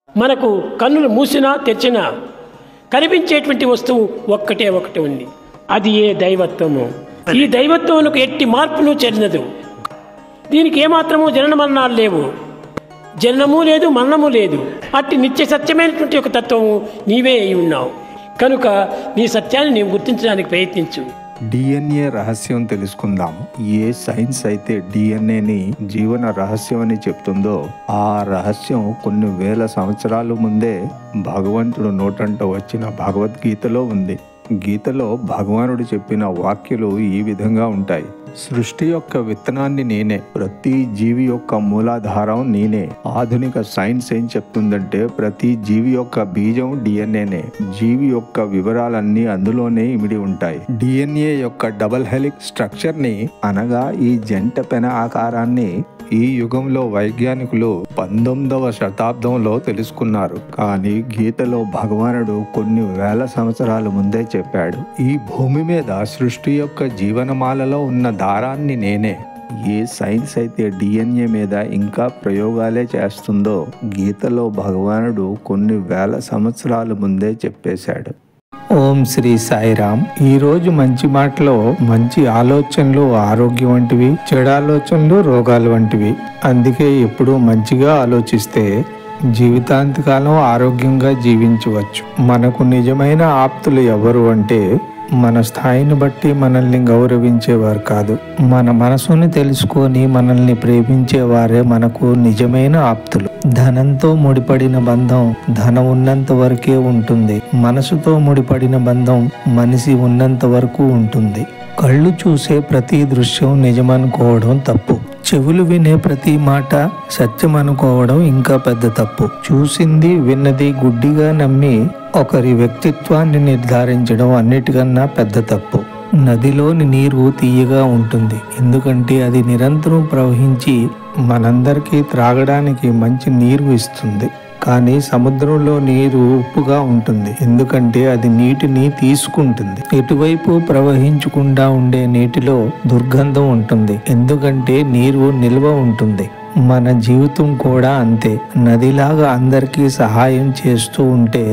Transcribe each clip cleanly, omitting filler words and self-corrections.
మనకు కన్నులు మూసినా తెరిచినా కనిపించేటువంటి వస్తువు ఒకటి ఉంది. అది ఏ దైవత్వము. ఈ దైవత్వమునకు ఎట్టి మార్పును చెందదు. దీనికి ఏమాత్రము జనన మరణాలు లేవు. జననము లేదు, మరణము లేదు. అట్టి నిత్య సత్యమైనటువంటి ఒక తత్వము నీవే అయి ఉన్నావు. కనుక నీ సత్యాన్ని నీవు గుర్తించడానికి ప్రయత్నించు. డిఎన్ఏ రహస్యం తెలుసుకుందాము. ఏ సైన్స్ అయితే డిఎన్ఏని జీవన రహస్యం అని చెప్తుందో ఆ రహస్యం కొన్ని వేల సంవత్సరాల ముందే భగవంతుడు నోటంట వచ్చిన భగవద్గీతలో ఉంది. గీతలో భగవానుడు చెప్పిన వాక్యాలు ఈ విధంగా ఉంటాయి. సృష్టి యొక్క విత్తనాన్ని నేనే, ప్రతి జీవి యొక్క మూలాధారం నేనే. ఆధునిక సైన్స్ ఏం చెప్తుందంటే ప్రతి జీవి యొక్క బీజం డిఎన్ఏనే. జీవి యొక్క వివరాలన్నీ అందులోనే ఇమిడి ఉంటాయి. డిఎన్ఏ యొక్క డబుల్ హెలిక్స్ స్ట్రక్చర్ ని అనగా ఈ జంట పెన ఆకారాన్ని ఈ యుగంలో వైజ్ఞానికులు 19వ శతాబ్దంలో తెలుసుకున్నారు. కానీ గీతలో భగవానుడు కొన్ని వేల సంవత్సరాల ముందే చెప్పాడు. ఈ భూమి మీద సృష్టి యొక్క జీవనమాలలో ఉన్న దారాన్ని నేనే. ఏ సైన్స్ అయితే డిఎన్ఏ మీద ఇంకా ప్రయోగాలే చేస్తుందో గీతలో భగవానుడు కొన్ని వేల సంవత్సరాల ముందే చెప్పేశాడు. ఓం శ్రీ సాయిరామ్. ఈరోజు మంచి మాటలో మంచి ఆలోచనలు ఆరోగ్యం వంటివి, చెడు ఆలోచనలు రోగాలు వంటివి. అందుకే ఎప్పుడూ మంచిగా ఆలోచిస్తే జీవితాంతకాలం ఆరోగ్యంగా జీవించవచ్చు. మనకు నిజమైన ఆప్తులు ఎవరు అంటే మన స్థాయిని బట్టి మనల్ని గౌరవించేవారు కాదు, మన మనసుని తెలుసుకొని మనల్ని ప్రేమించేవారే మనకు నిజమైన ఆప్తులు. ధనంతో ముడిపడిన బంధం ధనం ఉన్నంత వరకే ఉంటుంది. మనసుతో ముడిపడిన బంధం మనిషి ఉన్నంత వరకు ఉంటుంది. కళ్ళు చూసే ప్రతి దృశ్యం నిజమనుకోవడం తప్పు. చెవులు వినే ప్రతి మాట సత్యం అనుకోవడం ఇంకా పెద్ద తప్పు. చూసింది విన్నది గుడ్డిగా నమ్మి ఒకరి వ్యక్తిత్వాన్ని నిర్ధారించడం అన్నిటికన్నా పెద్ద తప్పు. నదిలోని నీరు తీయగా ఉంటుంది, ఎందుకంటే అది నిరంతరం ప్రవహించి మనందరికీ త్రాగడానికి మంచి నీరు ఇస్తుంది. కానీ సముద్రంలో నీరు ఉప్పుగా ఉంటుంది, ఎందుకంటే అది నీటిని తీసుకుంటుంది. ఎటువైపు ప్రవహించకుండా ఉండే నీటిలో దుర్గంధం ఉంటుంది, ఎందుకంటే నీరు నిల్వ ఉంటుంది. మన జీవితం కూడా అంతే. నదిలాగా అందరికీ సహాయం చేస్తూ ఉంటే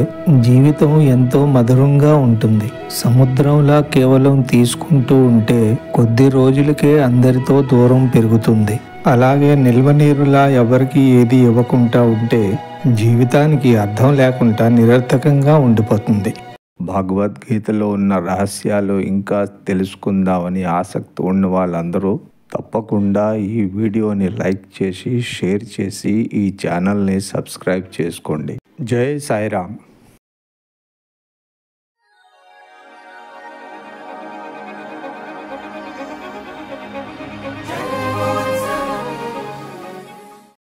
జీవితం ఎంతో మధురంగా ఉంటుంది. సముద్రంలా కేవలం తీసుకుంటూ ఉంటే కొద్ది రోజులకే అందరితో దూరం పెరుగుతుంది. అలాగే నిల్వ నీరులా ఎవరికి ఏది ఇవ్వకుండా ఉంటే జీవితానికి అర్థం లేకుండా నిరర్థకంగా ఉండిపోతుంది. భగవద్గీతలో ఉన్న రహస్యాలు ఇంకా తెలుసుకుందామని ఆసక్తి ఉన్న వాళ్ళందరూ తప్పకుండా ఈ వీడియోని లైక్ చేసి షేర్ చేసి ఈ ఛానల్ని సబ్స్క్రైబ్ చేసుకోండి. జై సాయిరామ్.